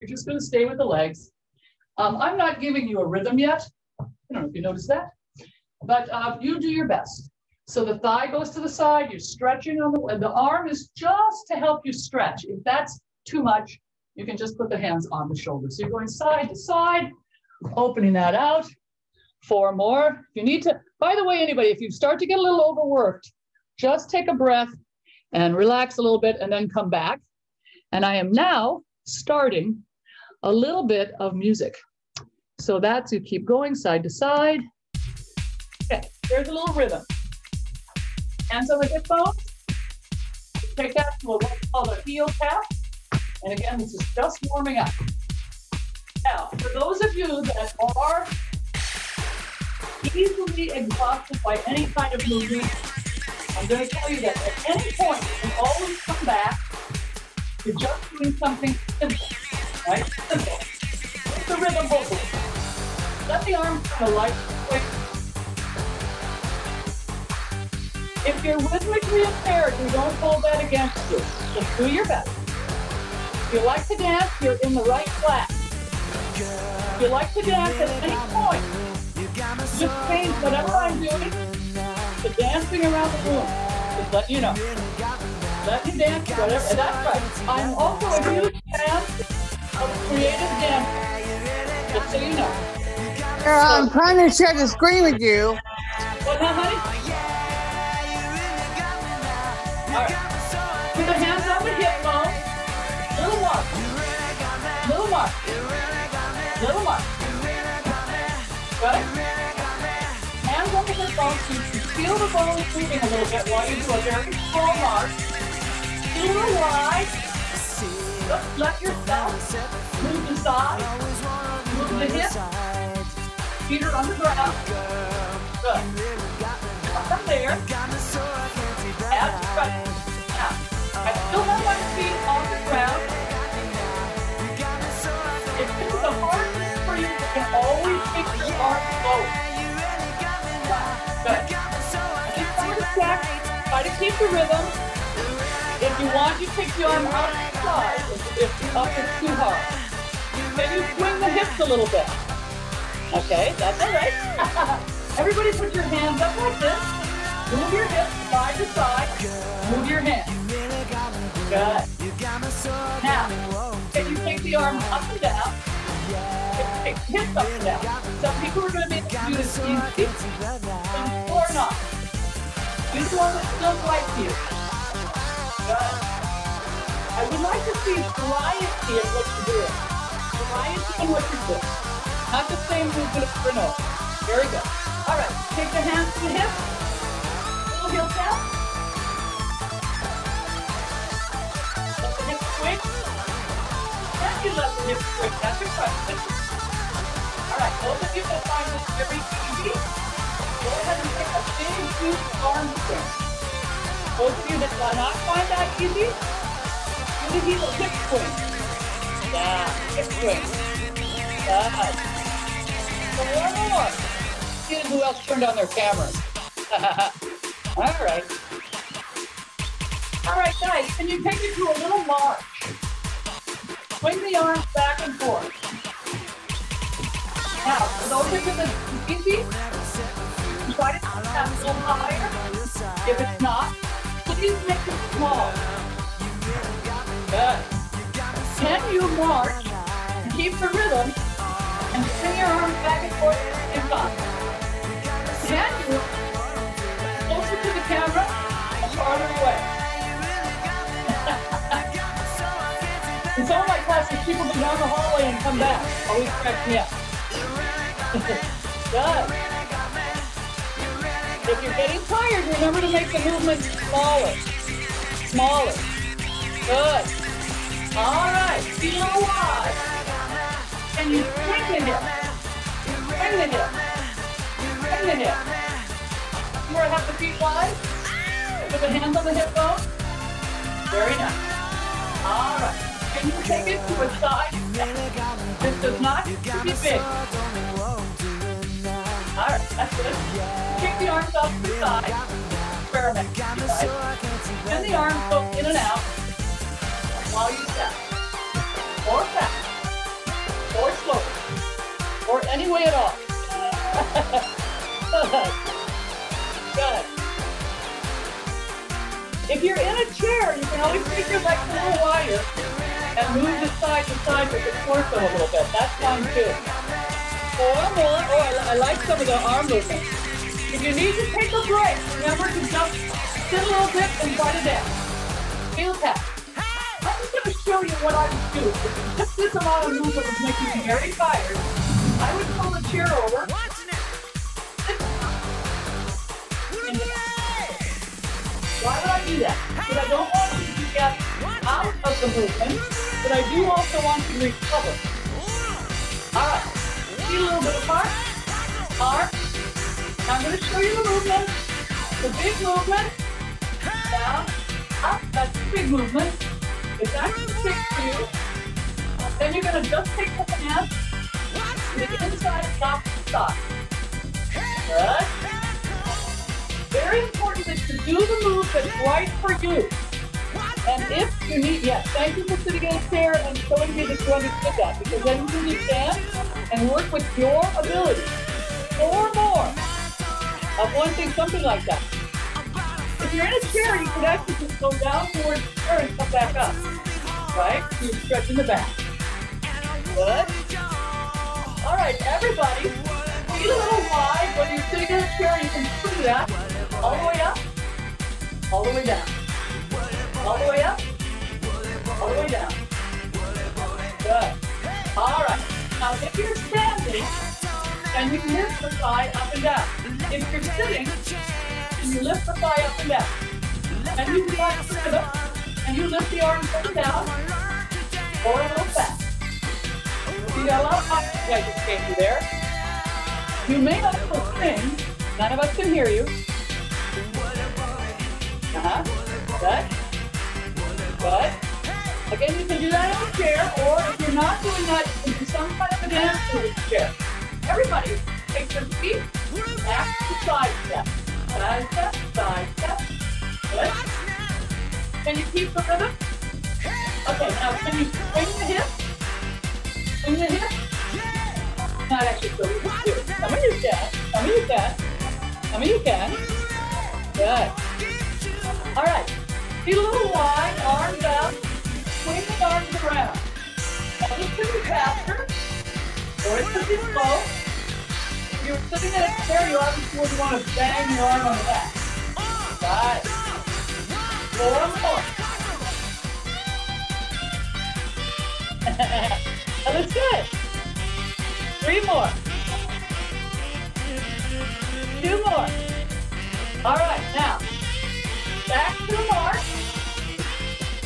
You're just going to stay with the legs. I'm not giving you a rhythm yet. I don't know if you noticed that, but you do your best. So the thigh goes to the side, you're stretching on the arm is just to help you stretch. If that's too much, you can just put the hands on the shoulders. So you're going side to side, opening that out. 4 more. If you need to, by the way, anybody, if you start to get a little overworked, just take a breath and relax a little bit and then come back. And I am now starting a little bit of music. So that's, you keep going side to side. Okay, there's a little rhythm. Hands on the hip bones. Take that to what's called a heel tap. And again, this is just warming up. Now, for those of you that are easily exhausted by any kind of movement, I'm going to tell you that at any point, you can always come back to just doing something simple, right? Simple. It's the rhythm vocal. Let the arms kind of light quick. If you're rhythmically impaired, we don't hold that against you. Just do your best. If you like to dance, you're in the right class. If you like to dance at any point, just change whatever I'm doing to dancing around the room. Just let you know. Let you dance, whatever. And that's right. I'm also a huge fan of creative dancing. Just so you know. Girl, I'm trying to share the screen with you. What now, honey? All right. Put the hands on the hip bone. Little mark. Little mark. Little mark. Good. Hands on the hip bone so you can feel the bones moving a little bit while you do a very small march. Feel a little wide. Just let yourself move the side. Move the hip. Feet are on the ground. Good. Up from there. Add stretch. Now, I still have my feet on the ground. If this is a hard thing for you, you can always take your arms low. Good. Just try to stack. Try to keep the rhythm. If you want, you take the arm out to the side if up is too hard. Then you swing the hips a little bit. Okay, that's all right. Everybody put your hands up like this. Move your hips side to side. Move your hands. Good. Now, can you take the arms up and down? Take the hips up and down. Some people are going to be able to do this easy. Some people are not. Do the one that feels right to you. Good. I would like to see variety in what you're doing. Variety in what you're doing. Not the same movement over and over. Very good. All right. Take the hands to the hips. Little heel tap. Let the hips swing. And you let the hips swing. That's your question. All right. Those of you that find this very easy, go ahead and take a big, huge arm swing. Those of you that do not find that easy, do the heel hip swing. Yeah, hip swing. Good. One more. See who else turned on their cameras. All right. All right, guys, can you take it to a little march? Swing the arms back and forth. Now, for those of you that are easy, try to put that a little higher. If it's not, please make it small. Good. Can you march and keep the rhythm and swing your arms back and forth at the same time? Can you closer to the camera and farther away? In some of my classes, people go down the hallway and come back. Always crack me up. Good. If you're getting tired, remember to make the movement smaller. Smaller. Good. All right. Feel wide. And you swing the hip. Swing the hip. Swing the hip. You want to have the feet wide? Put the hands on the hip bone. Very nice. All right. Can you take it to a side? This does not have to be big. All right. That's good. Kick the arms up to the side. Experiment. And the arms go in and out while you step. Or back. any way at all. Good. If you're in a chair, you can always take your legs a little wider and move the side to side with the torso a little bit. That's fine too. Or more. Oh, I like some of the arm movements. If you need to take a break, remember to just sit a little bit and try to dance. Feel that. I'm just going to show you what I would do. If just this amount of movement was making me very tired, I would pull the chair over. Why would I do that? Because I don't want you to get out of the movement, but I do also want you to recover. All right. See a little bit apart. Arm. Now I'm going to show you the movement. The big movement. Down. Up. That's the big movement. It's actually big for you. Then you're going to just take the hand to the inside, top, side. Good. Very important that you do the move that's right for you. And if you need, yes, thank you for sitting in a chair and showing me that you understood that, because then you can stand and work with your ability. Or more of one thing, something like that. If you're in a chair, you can actually just go down towards the chair and come back up. Right? So you're stretching the back. Good. All right, everybody. Feet a little wide. When you're sitting in a chair, you can do that. All the way up, all the way down. All the way up, all the way down. Good. All right. Now, if you're standing, then you lift the thigh up and down. If you're sitting, you lift the thigh up and down. And you relax the rhythm, and you lift the arms up and down, or a little back. You got a lot of options I just gave you there. You may not be able to sing. None of us can hear you. Good. Good. Again, you can do that in a chair, or if you're not doing that, you can do some kind of a dance in the chair. Everybody, take your feet back to side step. Side step, side step. Good. Can you keep the rhythm? Okay, now can you swing the hip? Swing the hip? Not actually so we can do it. Some of you can. Some of you can. Some of you can. Good. All right. Feet a little wide, arms out. Swing the arms around. Now this could be faster, or it could be slow. If you're sitting in a chair, you obviously wouldn't want to bang your arm on the back. Right. 4 more. That looks good. 3 more. 2 more. All right, now, back to the mark.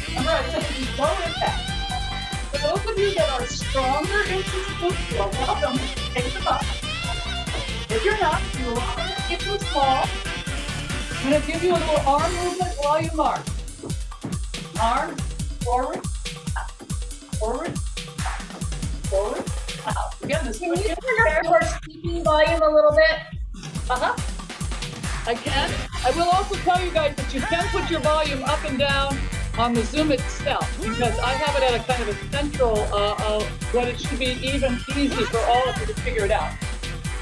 Remember, I said this is low impact. For those of you that are stronger in this glutes, you're welcome to take them up. If you're not, you're welcome to keep them small. I'm going to give you a little arm movement while you march. Arm, forward, out, forward, out, forward, out. Again, this Can you turn your speaking volume a little bit? I can. I will also tell you guys that you can put your volume up and down on the Zoom itself, because I have it at a kind of a central, what it should be even easy for all of you to figure it out.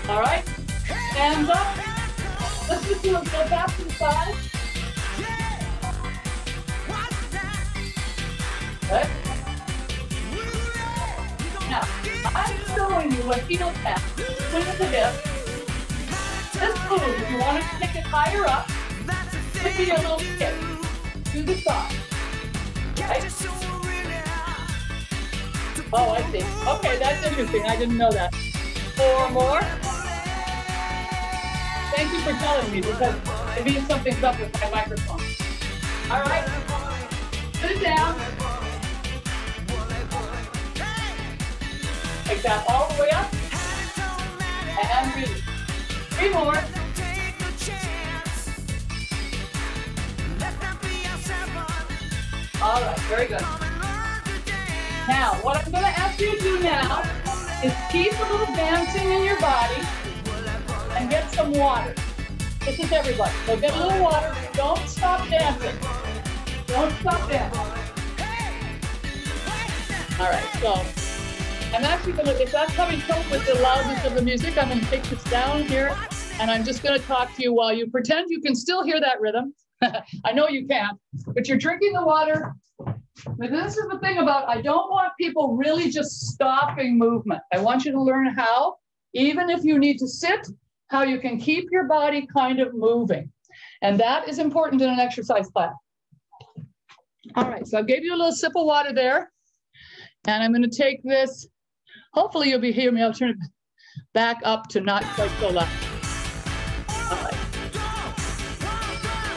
All right? Hands up. Let's just do a go back to the side. Good. Now, I'm showing you what heel tap. Swing of the hip. This move, if you want to take it higher up, give me a little kick to the side. Right? Oh, I see. Okay, that's interesting. I didn't know that. 4 more. Thank you for telling me, because it means something's up with my microphone. All right. Put it down. Take that all the way up. And release. 3 more. All right, very good. Now, what I'm going to ask you to do now is keep a little dancing in your body and get some water. This is everybody. So get a little water. Don't stop dancing. Don't stop dancing. All right, so I'm actually gonna, if that's having trouble with the loudness of the music, I'm gonna take this down here and I'm just gonna talk to you while you pretend you can still hear that rhythm. I know you can't, but you're drinking the water. But this is the thing about, I don't want people really just stopping movement. I want you to learn how, even if you need to sit, how you can keep your body kind of moving. And that is important in an exercise class. All right, so I gave you a little sip of water there. And I'm going to take this. Hopefully you'll be hearing me. I'll turn it back up to not quite so loud. All right.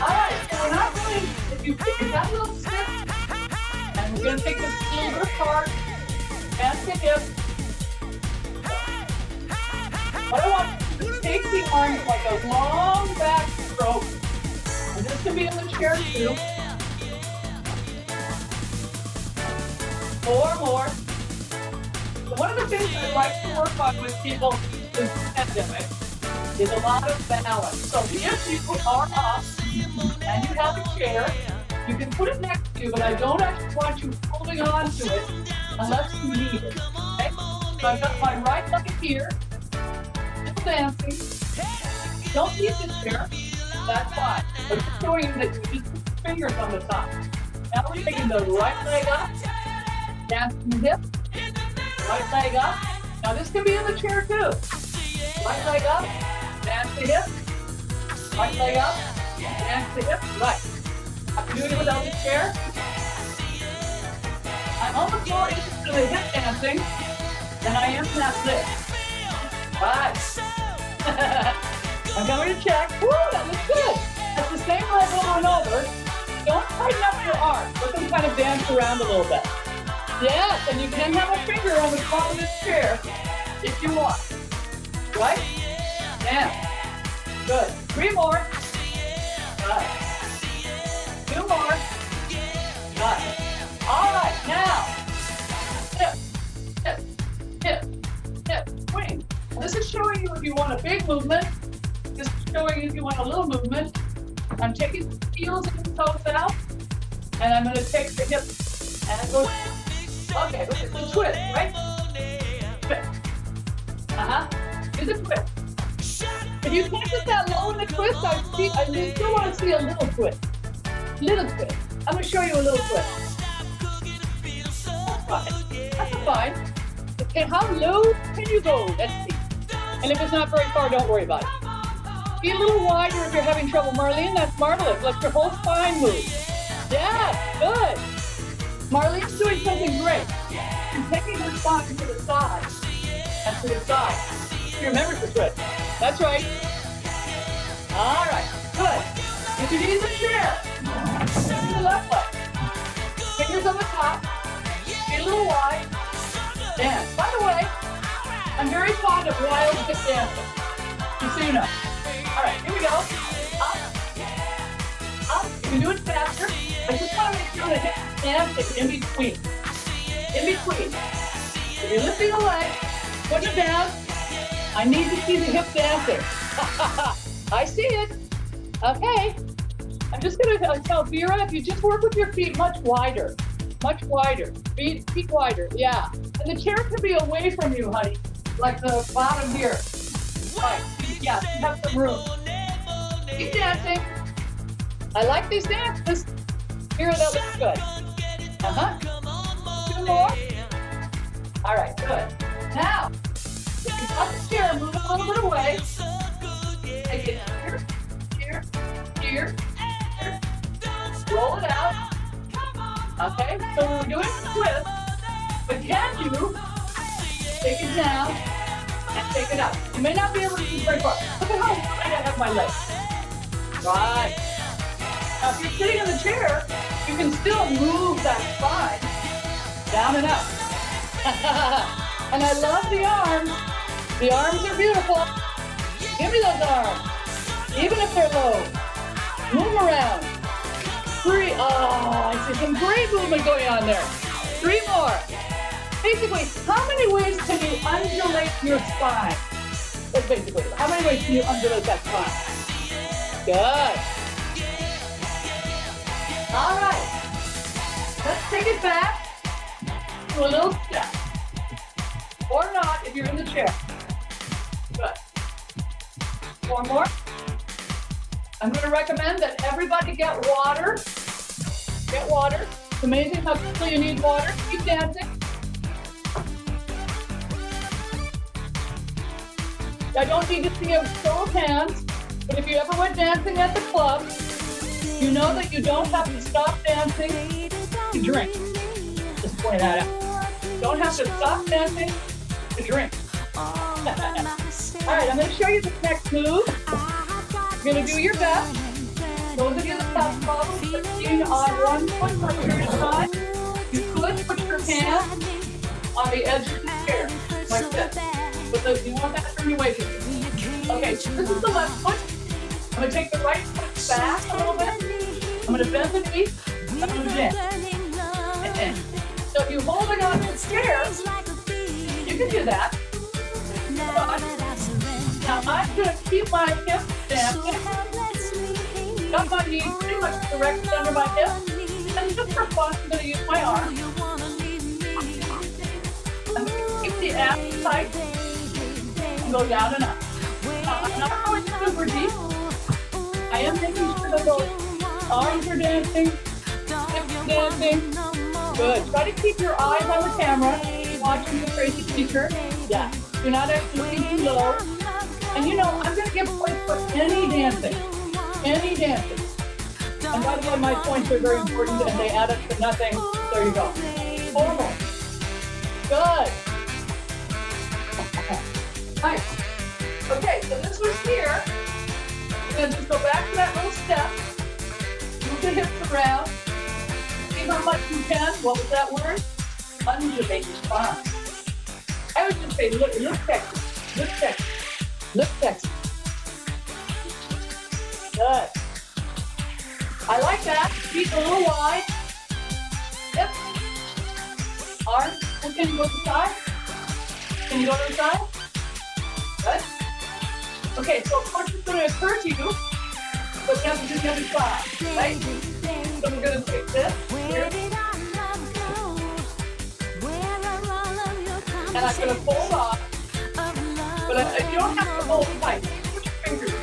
All right, so we're not really, if you have a little sip, and we're going to take this shoulder apart, and the hip. What I want you to do is take the arms like a long back stroke. And this can be in the chair too. 4 more. So one of the things I like to work on with people in the pandemic is a lot of balance. So if you are up and you have a chair, you can put it next to you, but I don't actually want you holding on to it unless you need it. Okay? So I've got my right leg here, still dancing. Don't need this chair, that's fine. But just showing you that you just put your fingers on the top. Now we're taking the right leg up, dancing the hip, right leg up. Now this can be in the chair too. Right leg up, dance the hip, right leg up, dance the hip, right. I can do it without the chair. I'm almost more interested in the hip dancing than I am in that lift. Right. I'm going to check. Woo, that looks good. At the same level and over. Don't tighten up your arms. Let them kind of dance around a little bit. Yes, and you can have a finger on the top of this chair if you want. Right? Dance. Good. 3 more. Good. 2 more. Good. All right, now. Hip, hip, hip, hip, swing. This is showing you if you want a big movement. This is showing you if you want a little movement. I'm taking the heels and the toes out, and I'm going to take the hip and go. Okay, look at the twist, right? Twist. Do the twist. If you can't get that low in the twist, I still want to see a little twist. Little twist. I'm going to show you a little twist. That's fine. That's fine. Okay, how low can you go? Let's see. And if it's not very far, don't worry about it. Be a little wider if you're having trouble, Marlene. That's marvelous. Let your whole spine move. Yeah, good. Marlene's doing something great. She's taking her spine to the side and to the side. She remembers the twist. That's right. All right, good. If you need the chair, step to the left leg. Fingers on the top. Be a little wide. Dance. By the way, I'm very fond of wild hip dancing. Just so you know. All right, here we go. Up. Up. You can do it faster. I just want to make sure the hip dancing in between. In between. If you're lifting a leg, put it down. I need to see the hip dancing. I see it. Okay. I'm just going to tell Vera, if you just work with your feet much wider. Much wider. Feet wider. Yeah. And the chair can be away from you, honey. Like the bottom here. Right. Yeah, you have some room. Keep dancing. I like these dances. Here, that looks good. 2 more. All right, good. Now, if you got the chair, move it a little bit away. Take it here, here, here, here. Roll it out. Okay, so we're doing a twist, but can you take it down and take it up? You may not be able to do very far. Look at how wide I have my legs. Right. Now, if you're sitting in the chair, you can still move that spine down and up. And I love the arms. The arms are beautiful. Give me those arms, even if they're low. Move around. 3. Oh, I see some great movement going on there. 3 more. Basically, how many ways can you undulate your spine? That's basically, how many ways can you undulate that spine? Good. All right. Let's take it back to a little step. if you're in the chair. Good. One more. I'm going to recommend that everybody get water. Get water. It's amazing how quickly you need water. Keep dancing. I don't need to see a show of hands, but if you ever went dancing at the club, you know that you don't have to stop dancing to drink. Just point that out. You don't have to stop dancing to drink. All right, I'm going to show you the next move. You're going to do your best. Those of you that have problems with being on one foot for a period of time, you could put your hand on the edge of the chair, like this. But you want that to turn away from you. Okay, so this is the left foot. I'm going to take the right foot back a little bit. I'm going to bend the knee. I'm going to dance. And in. So if you hold it on the chair, you can do that. Now I'm going to keep my hips dancing. Got my knees pretty much directed under my hips. And just for fun, I'm going to use my arm. I'm going to keep the abs tight and go down and up. I'm not going super deep. I am making sure that those arms are dancing, hips are dancing. Good. Try to keep your eyes on the camera, watching the crazy teacher. Yeah. You're not actually too low. And you know, I'm going to give points for any dancing. Any dancing. And by the way, my points are very important and they add up to nothing. There you go. 4 more. Good. Nice. Okay, so this was here. Then just go back to that little step. Move the hips around. See how much you can. What was that word? Undulate your spine. I would just say, look Texas. Look Texas. Look Texas. Good. I like that. Feet a little wide. Yep. Arms. And can you go to the side? Can you go to the side? Good. Okay, so of course it's going to occur to you, but you have to do the other side, right? So we're going to take this here. And I'm going to fold off. But you don't have to hold tight. Put your fingers here.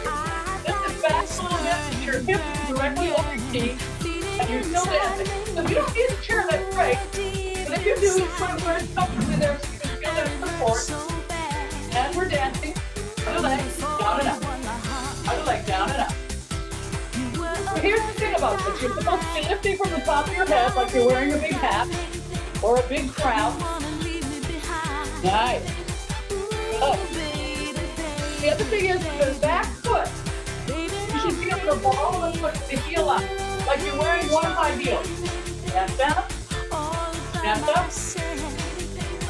Lift it back a little bit. Your hips are directly over your knee. And you're still dancing. So if you don't need a chair, that's great. But if you do, you put it where it's comfortably there so you can feel that support. And we're dancing. Other leg, down and up. Other leg, down and up. So here's the thing about this. You're supposed to be lifting from the top of your head like you're wearing a big hat or a big crown. Nice. Up. The other thing is the back foot. You should be able to ball the foot to heel up, like you're wearing one high heel. Stand down. Stand up.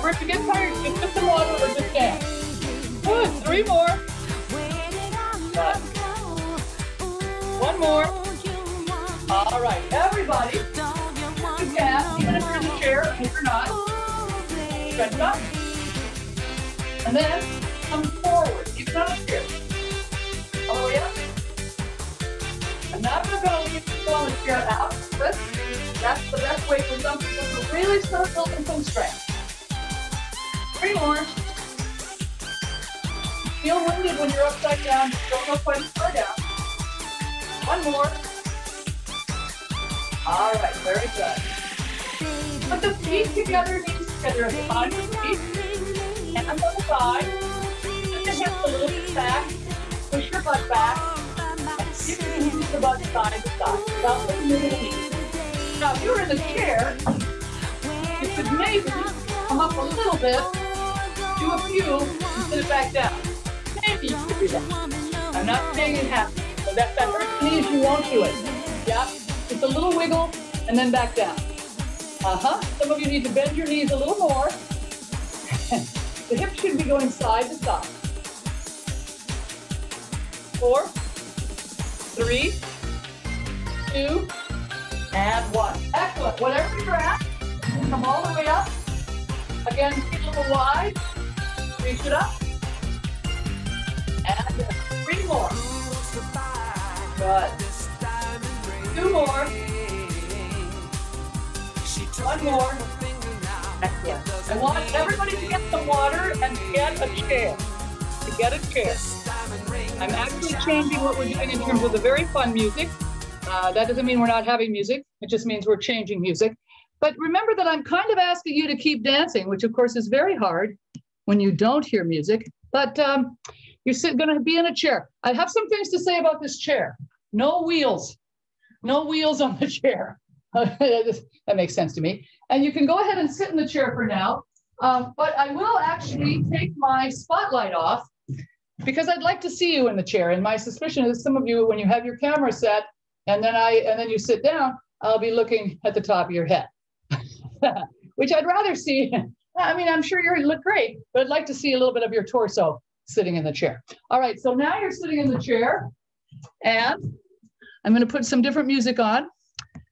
Or if you get tired, you can put some water or just dance. Good. 3 more. Good. 1 more. All right, everybody. You can, even if you're in the chair, and if you're not, stretch up. And then come forward, even on the chair. All the way up. I'm not going to leave people on the chair out. That's the best way for some people to really start building some strength. 3 more. Feel winded when you're upside down. Don't go quite as far down. 1 more. All right, very good. Put the feet together, knees together at the bottom of the feet. Hands on the side. Lift the hips a little bit back. Push your butt back. And see if you can move the butt side to side without moving the knees. Now, if you're in the chair, you could maybe come up a little bit, do a few, and sit it back down. Maybe you could do that. I'm not saying it happens. So that hurts the knees, you won't do it. Yeah? Just a little wiggle, and then back down. Some of you need to bend your knees a little more. The hips should be going side to side. 4, 3, 2, and 1. Excellent. Whatever you're at, come all the way up. Again, feet a little wide. Reach it up. And 3 more. Good. 2 more. 1 more. Excellent. I want everybody to get some water and get a chair. To get a chair. I'm actually changing what we're doing in terms of the very fun music. That doesn't mean we're not having music. It just means we're changing music. But remember that I'm kind of asking you to keep dancing, which of course is very hard when you don't hear music. But you're going to be in a chair. I have some things to say about this chair. No wheels. No wheels on the chair. That makes sense to me. And you can go ahead and sit in the chair for now. But I will actually take my spotlight off because I'd like to see you in the chair. And my suspicion is some of you, when you have your camera set and then you sit down, I'll be looking at the top of your head, which I'd rather see. I mean, I'm sure you look great, but I'd like to see a little bit of your torso sitting in the chair. All right, so now you're sitting in the chair and I'm going to put some different music on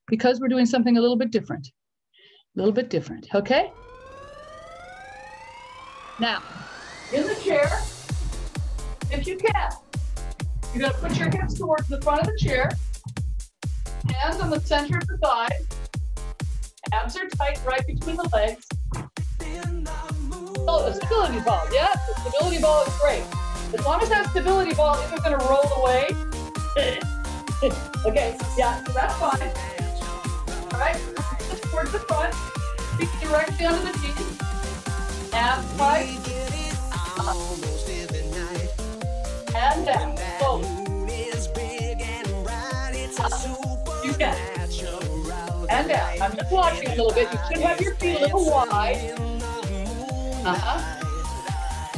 because we're doing something a little bit different. Okay? Now, in the chair, if you can, you're going to put your hips towards the front of the chair, hands on the center of the thigh, abs are tight right between the legs. Oh, a stability ball, yeah, the stability ball is great. As long as that stability ball isn't going to roll away. Okay, yeah, so that's fine. All right, just towards the front, feet directly under the knees, abs tight, up, and down, slowly. Up, you can. And down. I'm just watching a little bit. You should have your feet a little wide.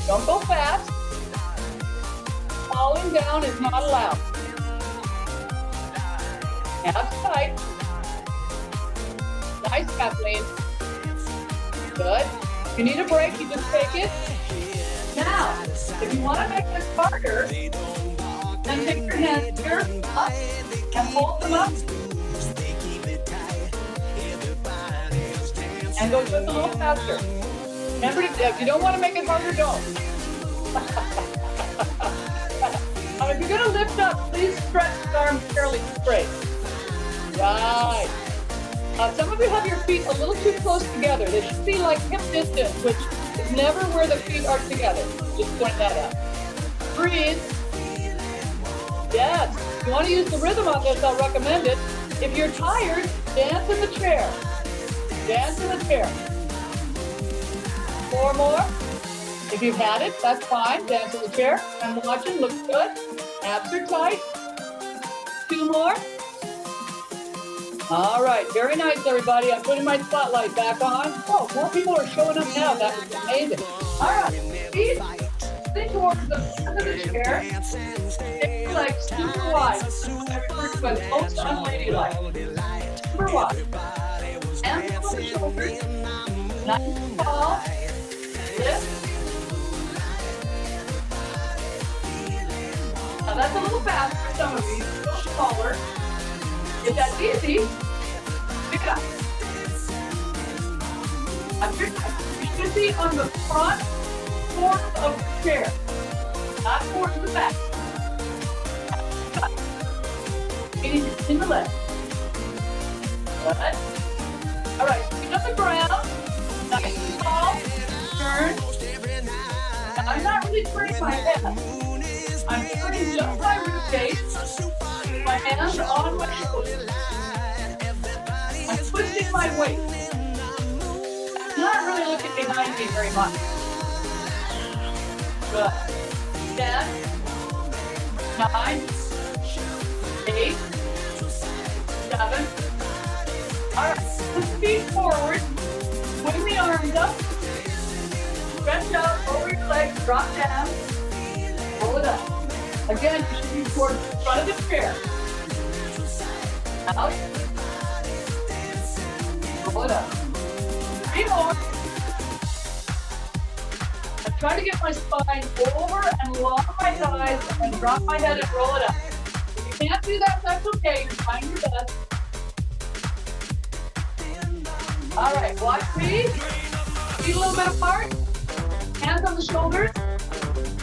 Don't go fast. Falling down is not allowed. Abs tight. Nice, Kathleen. Good. If you need a break, you just take it. Now, if you want to make this harder, then take your hands here, up, and hold them up. And go just a little faster. Remember, if you don't want to make it harder, don't. If you're going to lift up, please stretch the arms fairly straight. Right. Some of you have your feet a little too close together. They should be like hip distance, which is never where the feet are together. Just point that out. Breathe. Yes. If you want to use the rhythm on this, I'll recommend it. If you're tired, dance in the chair. Dance in the chair. 4 more. If you've had it, that's fine. Dance in the chair. I'm watching. Looks good. Abs are tight. 2 more. All right. Very nice, everybody. I'm putting my spotlight back on. Oh, more people are showing up now. That was amazing. All right. Feet sit towards the front of the chair. Take your legs super wide. I refer to as most unladylike. Super wide. Hands on the shoulders. Nice and tall. Lift. Now that's a little fast for some of you. A little smaller. If that's easy, pick it up. You should be on the front fourth of the chair, not towards the back. Meaning in the leg. Good. All right, feet on the ground. Nice and tall. Turn. Now, I'm not really turning my head. I'm turning just my rib cage. My hands are on my shoulders. I'm twisting my weight. I'm not really looking behind me very much. Good. 10, 9, 8, 7. All right, put the feet forward. Swing the arms up. Stretch out over your legs. Drop down. Roll it up. Again, you should be towards the front of the chair. Out. Roll it up. 3 more. I'm trying to get my spine over and along my thighs and drop my head and roll it up. If you can't do that, that's okay. You're trying your best. All right, watch me. Feet a little bit apart. Hands on the shoulders.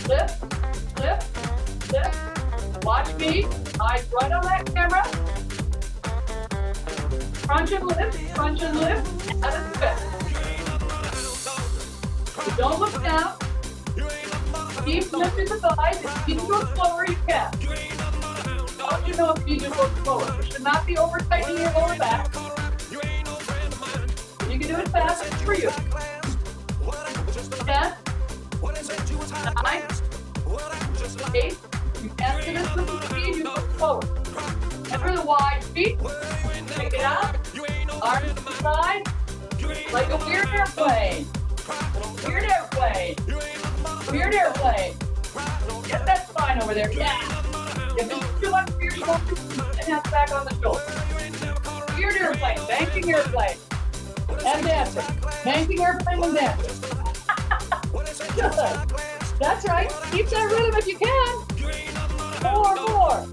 Lift, lift, lift. Watch me. Eyes right on that camera. Crunch and lift, out of the bed. So don't look down. Keep lifting the thighs. If you need to go slower, you can. How do you know if you need to go slower? You should not be over tightening your lower back. You can do it fast. It's for you. 10, 9, 8. You can't do this with the speed. You go slower. Remember the wide feet. Take it out. Arms to the side. Like a weird airplane. Weird airplane. Weird airplane. Get that spine over there. Yeah. If it's too much for your shoulders, and hands back on the shoulders. Weird airplane. Banking airplane. And dancing. Banking airplane and dancing. Good. That's right. Keep that rhythm if you can. 4 more.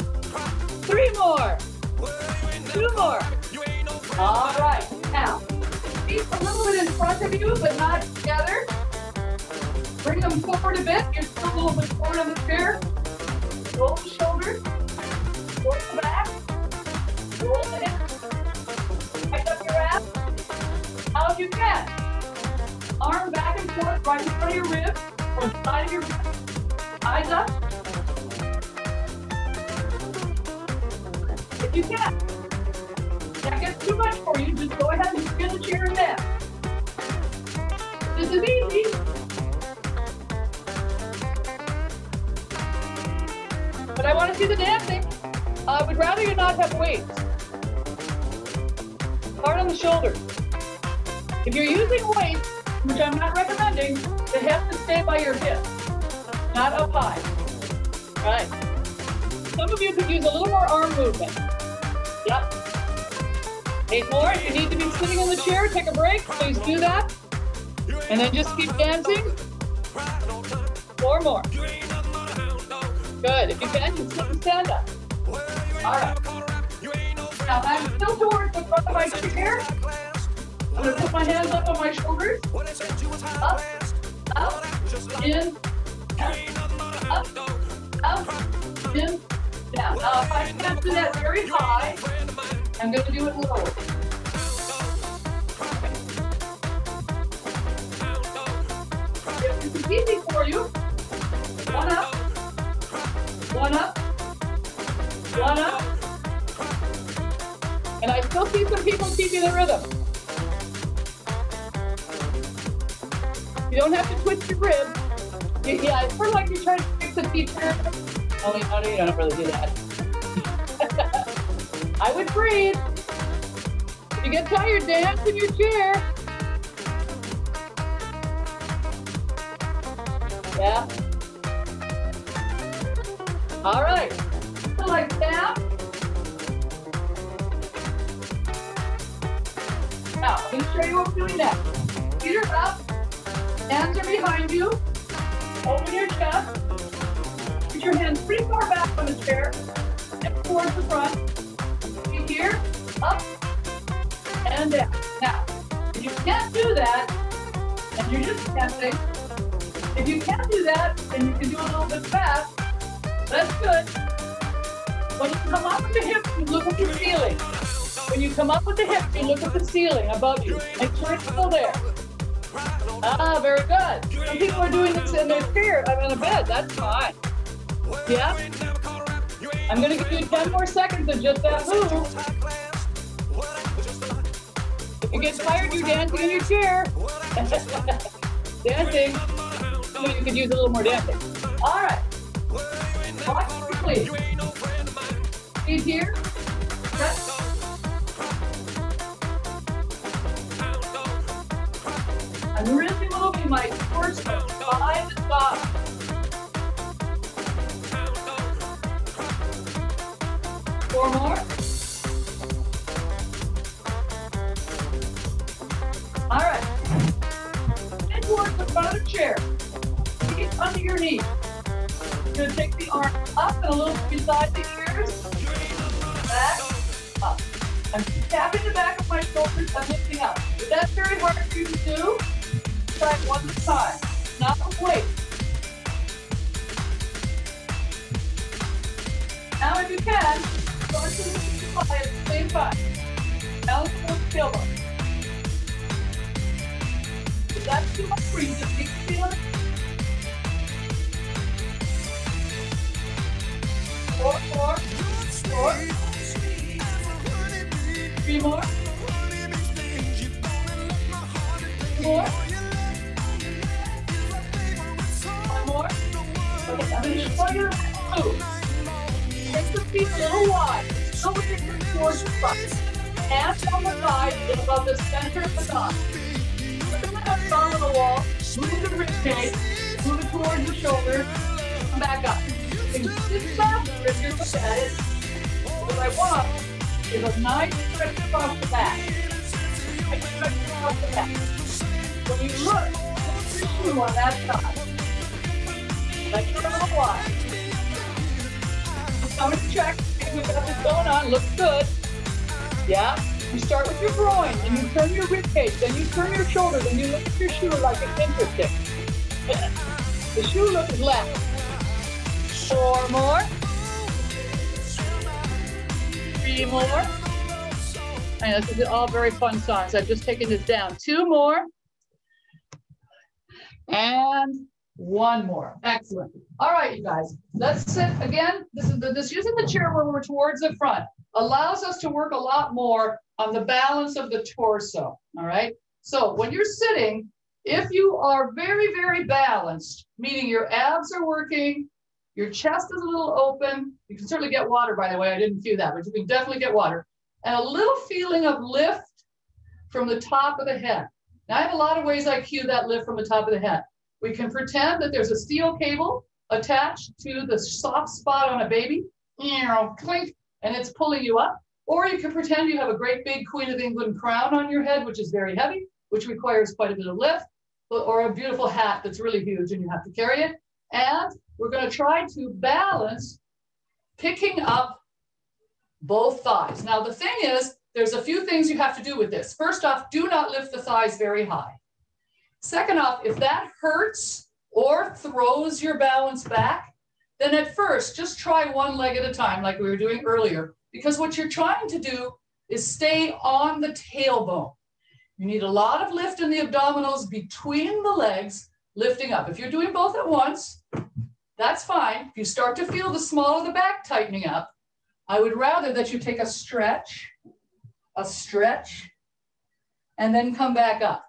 3 more. 2 more. All right. Now, feet a little bit in front of you, but not together. Bring them forward a bit. You're still a little bit forward on the chair. Roll the shoulders. Roll the back. Roll the hips. Tighten up your abs. How you can. Arm back and forth right in front of your ribs. Or side of your ribs. Eyes up. If you can. If that gets too much for you, just go ahead and spin the chair and dance. This is easy. But I want to see the dancing. I would rather you not have weights. Hard on the shoulders. If you're using weights, which I'm not recommending, they have to stay by your hips, not up high. Right. Some of you could use a little more arm movement. Yep. 8 more. If you need to be sitting in the chair, take a break. Please do that. And then just keep dancing. 4 more. Good. If you can, just sit and stand up. All right. Now I'm still towards the front of my chair. I'm going to put my hands up on my shoulders. Up, up, in, up, up, in, down. Now if I can't do that very high, I'm going to do it lower. If this is easy for you, 1 up, 1 up, 1 up. And I still see some people keeping the rhythm. You don't have to twist your ribs. Yeah, it's sort of like you're trying to fix a teacher. Only, no, you don't really do that. I would breathe. If you get tired, dance in your chair. Yeah. All right. So like that. Now, I'm going to show you what we're doing next. Feet are up. Hands are behind you. Open your chest. Put your hands pretty far back on the chair and towards the front. Feet here, up, and down. Now, if you can't do that, and you're just dancing, if you can't do that, then you can do a little bit fast. That's good. When you come up with the hips, you look at the ceiling. When you come up with the hips, you look at the ceiling above you. Make sure it's still there. Ah, very good. Some people are doing this in their chair. I'm in a bed. That's fine. Yeah? I'm going to give you 10 more seconds of just that move. If you get tired, you're dancing in your chair. Dancing. So you could use a little more dancing. All right. Watch your please. Feet here. Stretch. I'm really moving my torso side to side. Four more. All right. Head towards the front of the chair. Feet under your knees. You're going to take the arm up and a little beside the ears. Back, up. I'm tapping the back of my shoulders. I'm lifting up. If that's very hard for you to do, try it one at a time. Not with weight. Now if you can, go into the supply at the same time. Now let's go to the elbow. If that's too much for you, just keep feeling it. I'm going to show you the move. Take the feet a little wide. Still with your hips towards the front. Hands on the thighs and above the center of the thigh. Put them up front on the wall. Move the rib cage. Move it towards the shoulder. Come back up. You can sit back if you're good at it. What I want is a nice stretch across the back. Nice stretch across the back. When you look on that side, like a little wide. I'm going to check if we've got this going on. Looks good. Yeah. You start with your groin, and you turn your rib cage, then you turn your shoulders, and you look at your shoe like it's interesting. The shoe look is left. 4 more. 3 more. And this is all very fun songs. I've just taken this down. 2 more. And 1 more. Excellent. All right, you guys. Let's sit again. This using the chair where we're towards the front allows us to work a lot more on the balance of the torso. All right. So when you're sitting, if you are very, very balanced, meaning your abs are working, your chest is a little open. You can certainly get water, by the way. I didn't cue that, but you can definitely get water. And a little feeling of lift from the top of the head. Now, I have a lot of ways I cue that lift from the top of the head. We can pretend that there's a steel cable attached to the soft spot on a baby, clink, and it's pulling you up. Or you can pretend you have a great big Queen of England crown on your head, which is very heavy, which requires quite a bit of lift, or a beautiful hat that's really huge and you have to carry it. And we're going to try to balance picking up both thighs. Now, the thing is, there's a few things you have to do with this. First off, do not lift the thighs very high. Second off, if that hurts or throws your balance back, then at first, just try one leg at a time like we were doing earlier, because what you're trying to do is stay on the tailbone. You need a lot of lift in the abdominals between the legs, lifting up. If you're doing both at once, that's fine. If you start to feel the small of the back tightening up, I would rather that you take a stretch, and then come back up.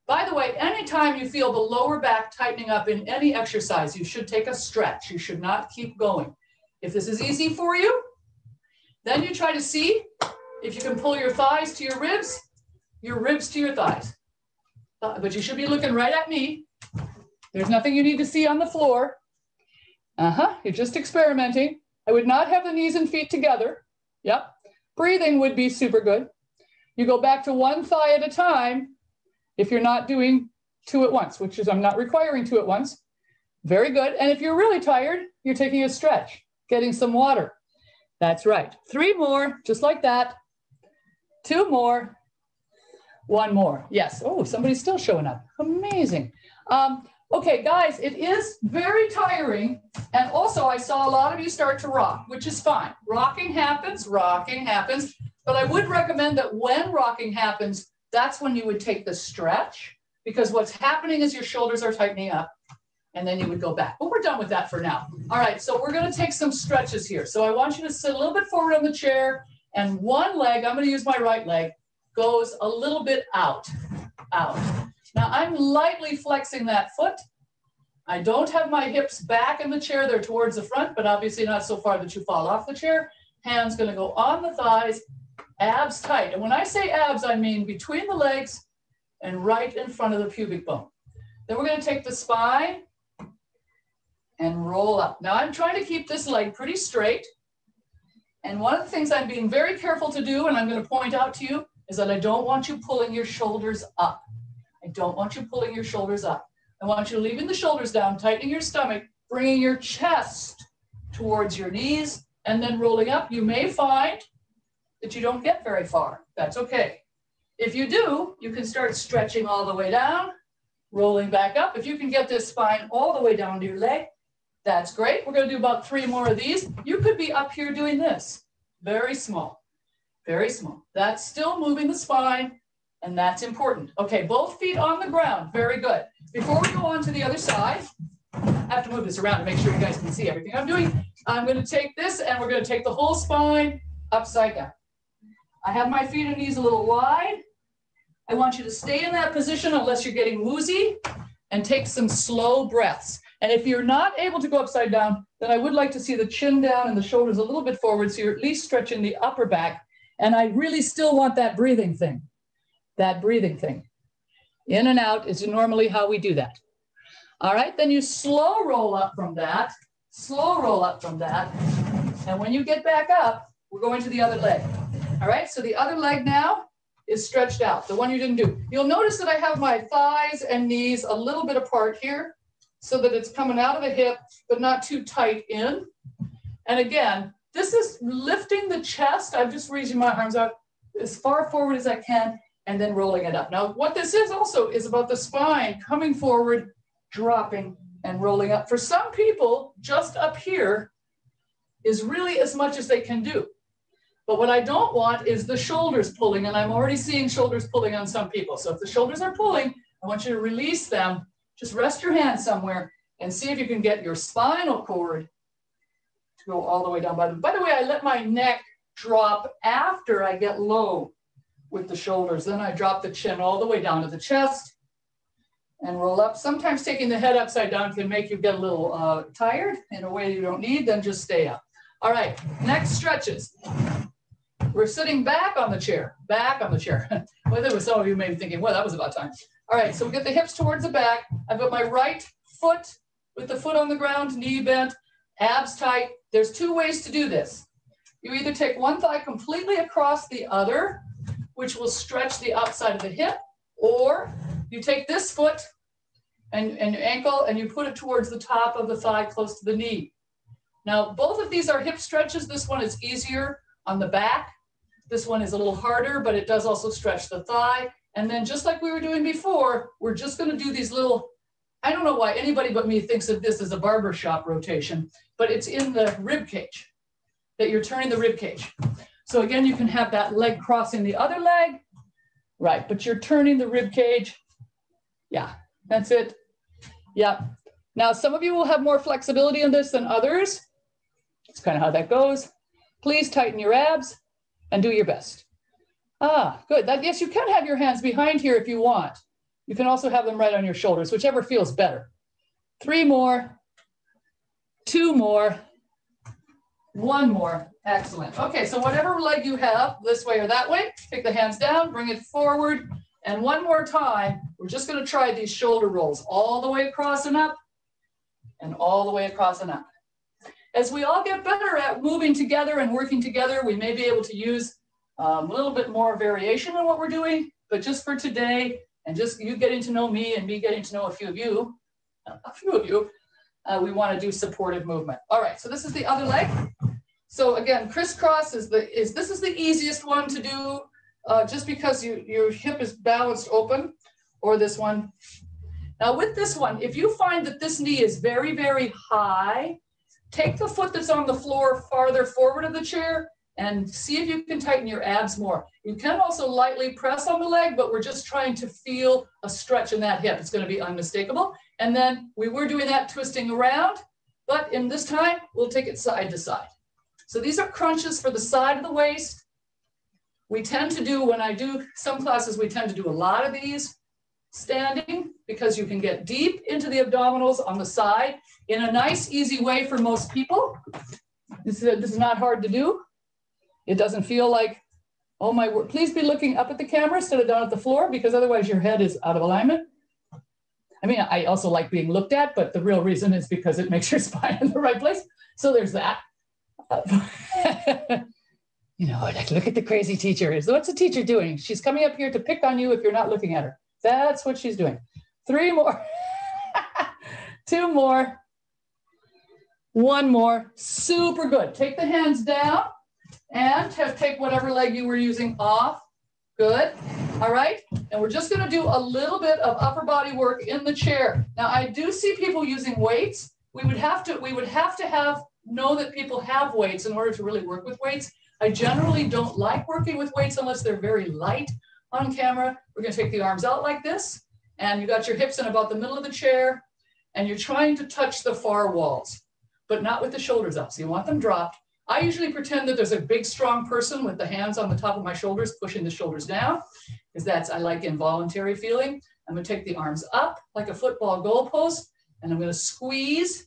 By the way, anytime you feel the lower back tightening up in any exercise, you should take a stretch. You should not keep going. If this is easy for you, then you try to see if you can pull your thighs to your ribs to your thighs. But you should be looking right at me. There's nothing you need to see on the floor. You're just experimenting. I would not have the knees and feet together. Yep. Breathing would be super good. You go back to one thigh at a time if you're not doing 2 at once, which is I'm not requiring 2 at once. Very good. And if you're really tired, you're taking a stretch, getting some water. That's right. 3 more, just like that. 2 more. 1 more. Yes. Oh, somebody's still showing up. Amazing. Okay, guys, it is very tiring. And also, I saw a lot of you start to rock, which is fine. Rocking happens. But I would recommend that when rocking happens, that's when you would take the stretch, because what's happening is your shoulders are tightening up, and then you would go back. But we're done with that for now. All right, so we're going to take some stretches here. So I want you to sit a little bit forward on the chair, and one leg, I'm going to use my right leg, goes a little bit out. Now, I'm lightly flexing that foot. I don't have my hips back in the chair. They're towards the front, but obviously not so far that you fall off the chair. Hands going to go on the thighs, abs tight. And when I say abs, I mean between the legs and right in front of the pubic bone. Then we're going to take the spine and roll up. Now, I'm trying to keep this leg pretty straight. And one of the things I'm being very careful to do, and I'm going to point out to you, is that I don't want you pulling your shoulders up. I don't want you pulling your shoulders up. I want you leaving the shoulders down, tightening your stomach, bringing your chest towards your knees, and then rolling up. You may find that you don't get very far. That's okay. If you do, you can start stretching all the way down, rolling back up. If you can get this spine all the way down to your leg, that's great. We're going to do about 3 more of these. You could be up here doing this. Very small. Very small. That's still moving the spine, and that's important. Okay, both feet on the ground. Very good. Before we go on to the other side, I have to move this around to make sure you guys can see everything I'm doing. I'm going to take this, and we're going to take the whole spine upside down. I have my feet and knees a little wide. I want you to stay in that position unless you're getting woozy, and take some slow breaths. And if you're not able to go upside down, then I would like to see the chin down and the shoulders a little bit forward, so you're at least stretching the upper back. And I really still want that breathing thing. That breathing thing. In and out is normally how we do that. All right, then you slow roll up from that. Slow roll up from that. And when you get back up, we're going to the other leg. All right, so the other leg now is stretched out, the one you didn't do. You'll notice that I have my thighs and knees a little bit apart here so that it's coming out of the hip, but not too tight in. And again, this is lifting the chest. I'm just raising my arms out as far forward as I can and then rolling it up. Now, what this is also is about the spine coming forward, dropping and rolling up. For some people, just up here is really as much as they can do. But what I don't want is the shoulders pulling, and I'm already seeing shoulders pulling on some people. So if the shoulders are pulling, I want you to release them. Just rest your hand somewhere and see if you can get your spinal cord to go all the way down. By the way, I let my neck drop after I get low with the shoulders. Then I drop the chin all the way down to the chest and roll up. Sometimes taking the head upside down can make you get a little tired in a way you don't need, then just stay up. All right, next stretches. We're sitting back on the chair, Well, there was some of you may be thinking, well, that was about time. All right, so we get the hips towards the back. I've got my right foot with the foot on the ground, knee bent, abs tight. There's two ways to do this. You either take one thigh completely across the other, which will stretch the outside of the hip, or you take this foot and your ankle and you put it towards the top of the thigh close to the knee. Now, both of these are hip stretches. This one is easier on the back. This one is a little harder, but it does also stretch the thigh. And then just like we were doing before, we're just going to do these little, I don't know why anybody but me thinks of this as a barbershop rotation, but it's in the rib cage, that you're turning the rib cage. So again, you can have that leg crossing the other leg, right? But you're turning the rib cage. Yeah, that's it. Yeah. Now, some of you will have more flexibility in this than others. That's kind of how that goes. Please tighten your abs and do your best. Ah, good. Yes, you can have your hands behind here if you want. You can also have them right on your shoulders, whichever feels better. 3 more, 2 more, 1 more. Excellent. Okay, so whatever leg you have, this way or that way, take the hands down, bring it forward. And one more time, we're just going to try these shoulder rolls all the way across and up and all the way across and up. As we all get better at moving together and working together, we may be able to use a little bit more variation in what we're doing, but just for today, and just you getting to know me and me getting to know a few of you, we want to do supportive movement. All right, so this is the other leg. So again, crisscross is the easiest one to do, just because your hip is balanced open, or this one. Now with this one, if you find that this knee is very, very high, take the foot that's on the floor farther forward of the chair and see if you can tighten your abs more. You can also lightly press on the leg, but we're just trying to feel a stretch in that hip. It's going to be unmistakable. And then we were doing that twisting around, but in this time, we'll take it side to side. So these are crunches for the side of the waist. We tend to do, when I do some classes, we tend to do a lot of these standing because you can get deep into the abdominals on the side in a nice, easy way for most people. This is not hard to do. It doesn't feel like, oh my word, please be looking up at the camera instead of down at the floor, because otherwise your head is out of alignment. I mean, I also like being looked at, but the real reason is because it makes your spine in the right place. So there's that. You know, like, look at the crazy teacher. What's the teacher doing? She's coming up here to pick on you if you're not looking at her. That's what she's doing. 3 more, 2 more, 1 more. Super good. Take the hands down and take whatever leg you were using off. Good. All right. And we're just going to do a little bit of upper body work in the chair. Now, I do see people using weights. We would have to know that people have weights in order to really work with weights. I generally don't like working with weights unless they're very light on camera. We're going to take the arms out like this, and you got your hips in about the middle of the chair, and you're trying to touch the far walls, but not with the shoulders up. So you want them dropped. I usually pretend that there's a big, strong person with the hands on the top of my shoulders, pushing the shoulders down, because I like involuntary feeling. I'm going to take the arms up like a football goalpost, and I'm going to squeeze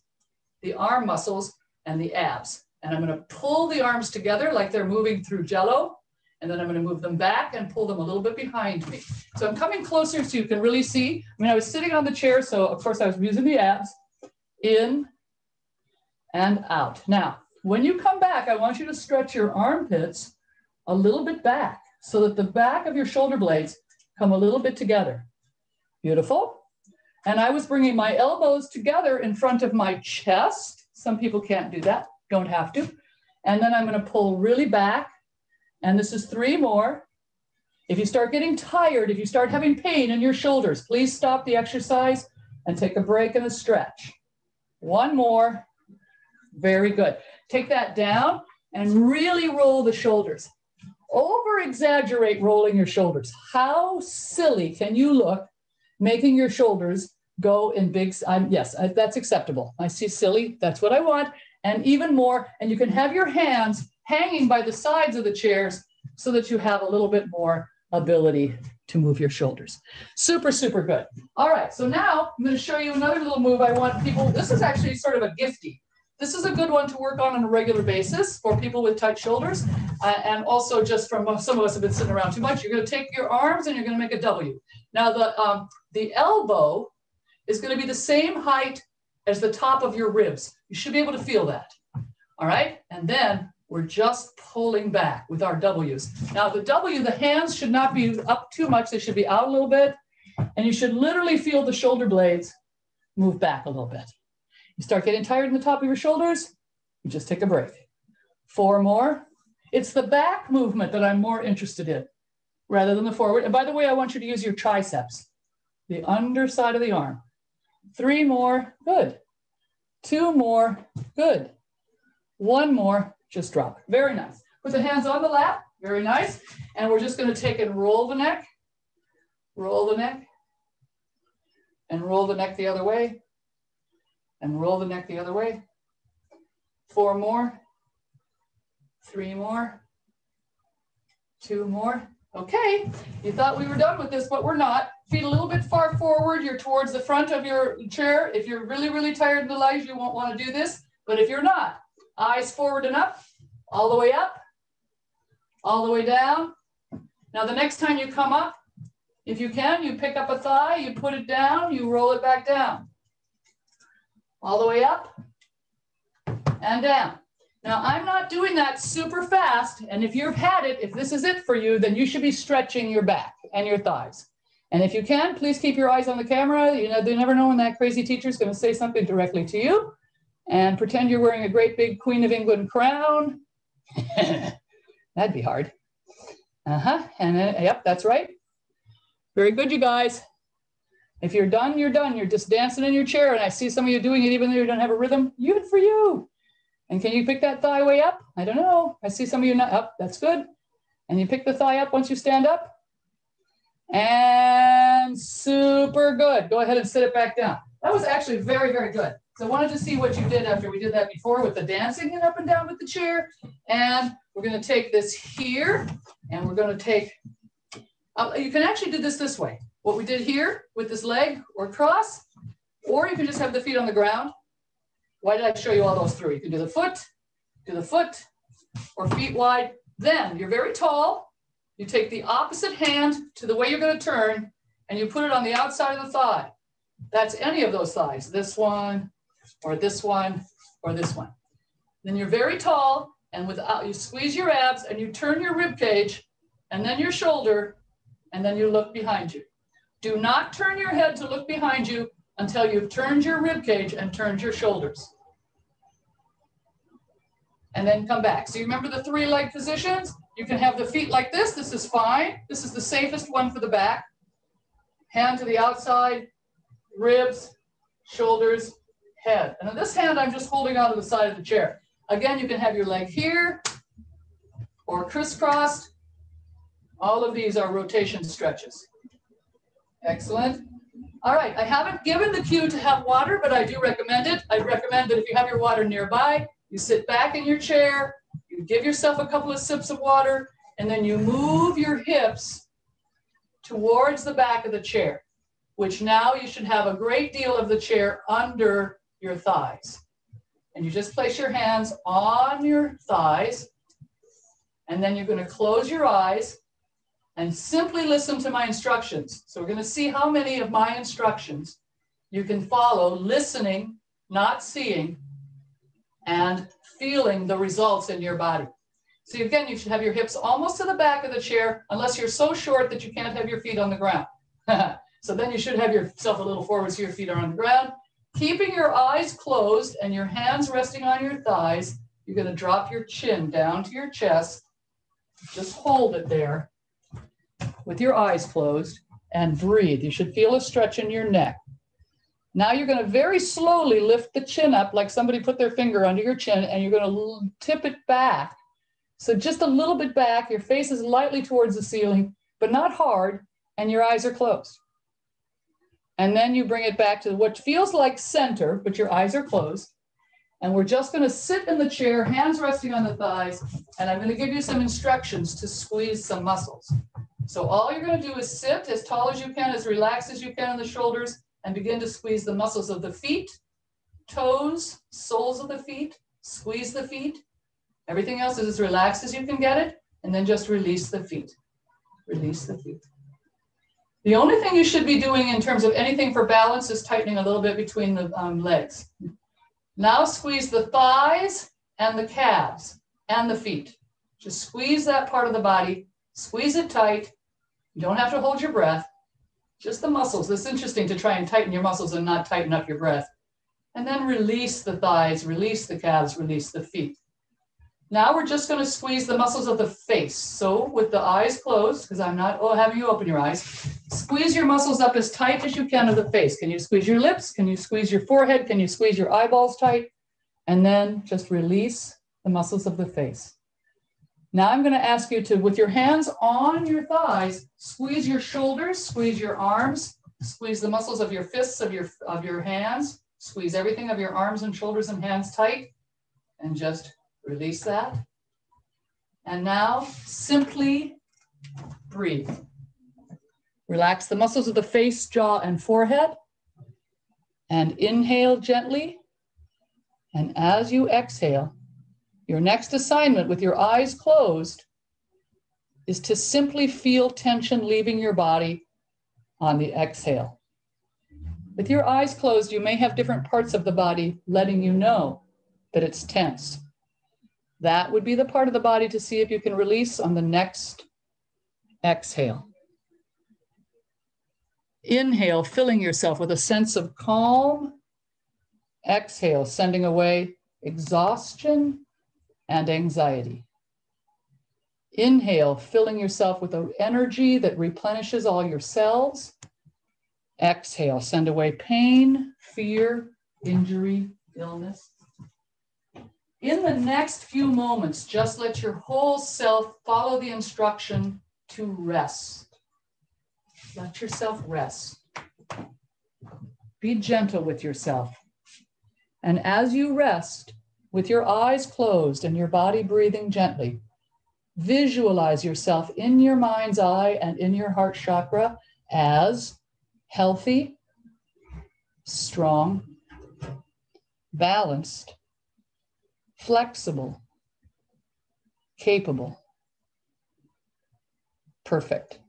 the arm muscles and the abs. And I'm going to pull the arms together like they're moving through jello. And then I'm going to move them back and pull them a little bit behind me. So I'm coming closer so you can really see. I mean, I was sitting on the chair, so of course I was using the abs. In and out. Now, when you come back, I want you to stretch your armpits a little bit back so that the back of your shoulder blades come a little bit together. Beautiful. And I was bringing my elbows together in front of my chest. Some people can't do that, don't have to. And then I'm going to pull really back. And this is 3 more. If you start getting tired, if you start having pain in your shoulders, please stop the exercise and take a break and a stretch. 1 more. Very good. Take that down and really roll the shoulders. Over exaggerate rolling your shoulders. How silly can you look making your shoulders go in big, yes, that's acceptable. I see silly, that's what I want. And even more, and you can have your hands hanging by the sides of the chairs so that you have a little bit more ability to move your shoulders. Super, super good. All right, so now I'm going to show you another little move I want people, this is actually sort of a gifty. This is a good one to work on a regular basis for people with tight shoulders. And also just from some of us have been sitting around too much. You're going to take your arms and you're going to make a W. Now the elbow is going to be the same height as the top of your ribs. You should be able to feel that. All right. And then we're just pulling back with our W's. Now the W, the hands should not be up too much. They should be out a little bit. And you should literally feel the shoulder blades move back a little bit. You start getting tired in the top of your shoulders, you just take a break. 4 more. It's the back movement that I'm more interested in rather than the forward. And by the way, I want you to use your triceps, the underside of the arm. 3 more, good. 2 more, good. 1 more, just drop it. Very nice. Put the hands on the lap, very nice. And we're just going to take and roll the neck, and roll the neck the other way. And roll the neck the other way. 4 more. 3 more. 2 more. Okay, you thought we were done with this, but we're not. Feet a little bit far forward. You're towards the front of your chair. If you're really, really tired in the legs, you won't want to do this. But if you're not, eyes forward and up, all the way up, all the way down. Now, the next time you come up, if you can, you pick up a thigh, you put it down, you roll it back down. All the way up and down. Now, I'm not doing that super fast. And if you've had it, if this is it for you, then you should be stretching your back and your thighs. And if you can, please keep your eyes on the camera. You know, they never know when that crazy teacher is going to say something directly to you. And pretend you're wearing a great big Queen of England crown. That'd be hard. And then, yep, that's right. Very good, you guys. If you're done, you're done. You're just dancing in your chair. And I see some of you doing it even though you don't have a rhythm. Good for you. And can you pick that thigh way up? I don't know. I see some of you not up. That's good. And you pick the thigh up once you stand up. And super good. Go ahead and sit it back down. That was actually very, very good. So I wanted to see what you did after we did that before with the dancing and up and down with the chair. And we're going to take this here. And we're going to take, you can actually do this way. What we did here with this leg or cross, or you can just have the feet on the ground. Why did I show you all those through? You can do the foot, or feet wide. Then you're very tall. You take the opposite hand to the way you're going to turn, and you put it on the outside of the thigh. That's any of those thighs, this one, or this one, or this one. Then you're very tall, and you squeeze your abs, and you turn your rib cage, and then your shoulder, and then you look behind you. Do not turn your head to look behind you until you've turned your rib cage and turned your shoulders. And then come back. So you remember the 3 leg positions? You can have the feet like this. This is fine. This is the safest one for the back. Hand to the outside, ribs, shoulders, head. And on this hand, I'm just holding onto the side of the chair. Again, you can have your leg here or crisscrossed. All of these are rotation stretches. Excellent. All right, I haven't given the cue to have water, but I do recommend it. I recommend that if you have your water nearby, you sit back in your chair, you give yourself a couple of sips of water, and then you move your hips towards the back of the chair. which now you should have a great deal of the chair under your thighs. And you just place your hands on your thighs, and then you're going to close your eyes and simply listen to my instructions. So we're going to see how many of my instructions you can follow, listening, not seeing, and feeling the results in your body. So again, you should have your hips almost to the back of the chair, unless you're so short that you can't have your feet on the ground. So then you should have yourself a little forward so your feet are on the ground. Keeping your eyes closed and your hands resting on your thighs, you're going to drop your chin down to your chest. Just hold it there with your eyes closed and breathe. You should feel a stretch in your neck. Now you're going to very slowly lift the chin up like somebody put their finger under your chin, and you're going to tip it back. So just a little bit back, your face is lightly towards the ceiling, but not hard, and your eyes are closed. And then you bring it back to what feels like center, but your eyes are closed. And we're just going to sit in the chair, hands resting on the thighs, and I'm going to give you some instructions to squeeze some muscles. So all you're going to do is sit as tall as you can, as relaxed as you can in the shoulders, and begin to squeeze the muscles of the feet, toes, soles of the feet, squeeze the feet. Everything else is as relaxed as you can get it, and then just release the feet. Release the feet. The only thing you should be doing in terms of anything for balance is tightening a little bit between the legs. Now squeeze the thighs and the calves and the feet. Just squeeze that part of the body, squeeze it tight. You don't have to hold your breath, just the muscles. It's interesting to try and tighten your muscles and not tighten up your breath. And then release the thighs, release the calves, release the feet. Now we're just going to squeeze the muscles of the face. So with the eyes closed, because I'm not having you open your eyes, squeeze your muscles up as tight as you can of the face. Can you squeeze your lips? Can you squeeze your forehead? Can you squeeze your eyeballs tight? And then just release the muscles of the face. Now I'm going to ask you to, with your hands on your thighs, squeeze your shoulders, squeeze your arms, squeeze the muscles of your fists, of your hands, squeeze everything of your arms and shoulders and hands tight, and just release that. And now simply breathe. Relax the muscles of the face, jaw, and forehead. And inhale gently. And as you exhale, your next assignment with your eyes closed is to simply feel tension leaving your body on the exhale. With your eyes closed, you may have different parts of the body letting you know that it's tense. That would be the part of the body to see if you can release on the next exhale. Inhale, filling yourself with a sense of calm. Exhale, sending away exhaustion and anxiety. Inhale, filling yourself with an energy that replenishes all your cells. Exhale, send away pain, fear, injury, illness. In the next few moments, just let your whole self follow the instruction to rest. Let yourself rest. Be gentle with yourself. And as you rest, with your eyes closed and your body breathing gently, visualize yourself in your mind's eye and in your heart chakra as healthy, strong, balanced, flexible, capable, perfect.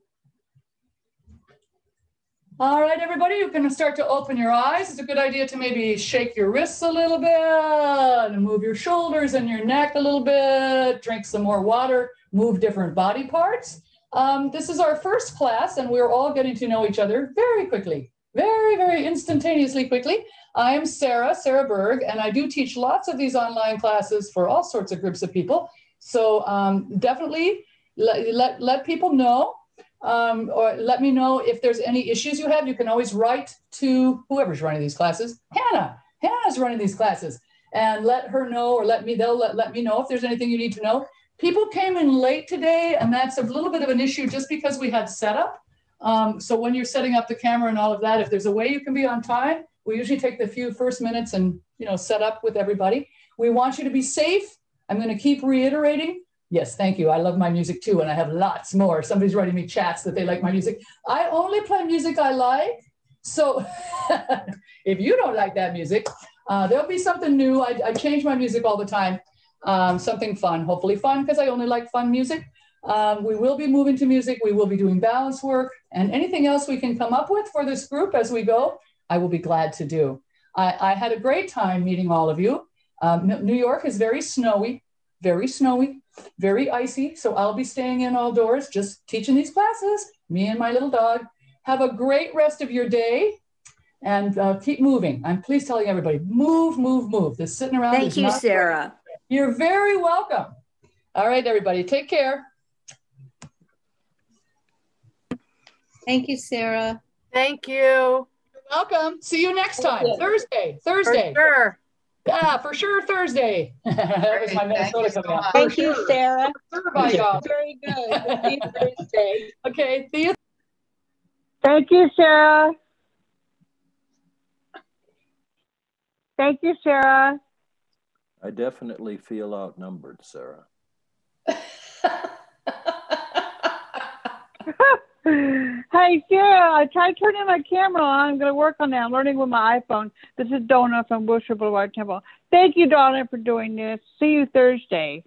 All right, everybody, you can start to open your eyes. It's a good idea to maybe shake your wrists a little bit and move your shoulders and your neck a little bit, drink some more water, move different body parts. This is our first class, and we're all getting to know each other very quickly, very, very instantaneously quickly. I am Sara Berg, and I do teach lots of these online classes for all sorts of groups of people. So definitely let people know. Or let me know if there's any issues you have. You can always write to whoever's running these classes. Hannah's running these classes, and let her know, or let me know if there's anything you need to know. People came in late today, and that's a little bit of an issue just because we had setup. So when you're setting up the camera and all of that, if there's a way you can be on time, we usually take the few first minutes and set up with everybody. We want you to be safe. I'm going to keep reiterating. Yes, thank you. I love my music too, and I have lots more. Somebody's writing me chats that they like my music. I only play music I like, So if you don't like that music, there'll be something new. I change my music all the time. Something fun, hopefully fun, because I only like fun music. We will be moving to music. We will be doing balance work, and anything else we can come up with for this group as we go, I will be glad to do. I had a great time meeting all of you. New York is very snowy, very icy. So I'll be staying in all doors, just teaching these classes, me and my little dog. Have a great rest of your day and keep moving. I'm please telling everybody, move, move, move. This sitting around Thank you, Sara. Great. You're very welcome. All right, everybody, take care. Thank you, Sara. Thank you. You're welcome. See you next time. Thursday. For sure. Yeah, for sure, Thursday. That was my Minnesota coming out. Thank you, Sara. Bye, y'all. Very good. See you Thursday. Okay, see you. Thank you, Sara. Thank you, Sara. I definitely feel outnumbered, Sara. Hey, Sarah, I tried turning my camera on. I'm going to work on that. I'm learning with my iPhone. This is Donna from Wilshire Boulevard Temple. Thank you, Donna, for doing this. See you Thursday.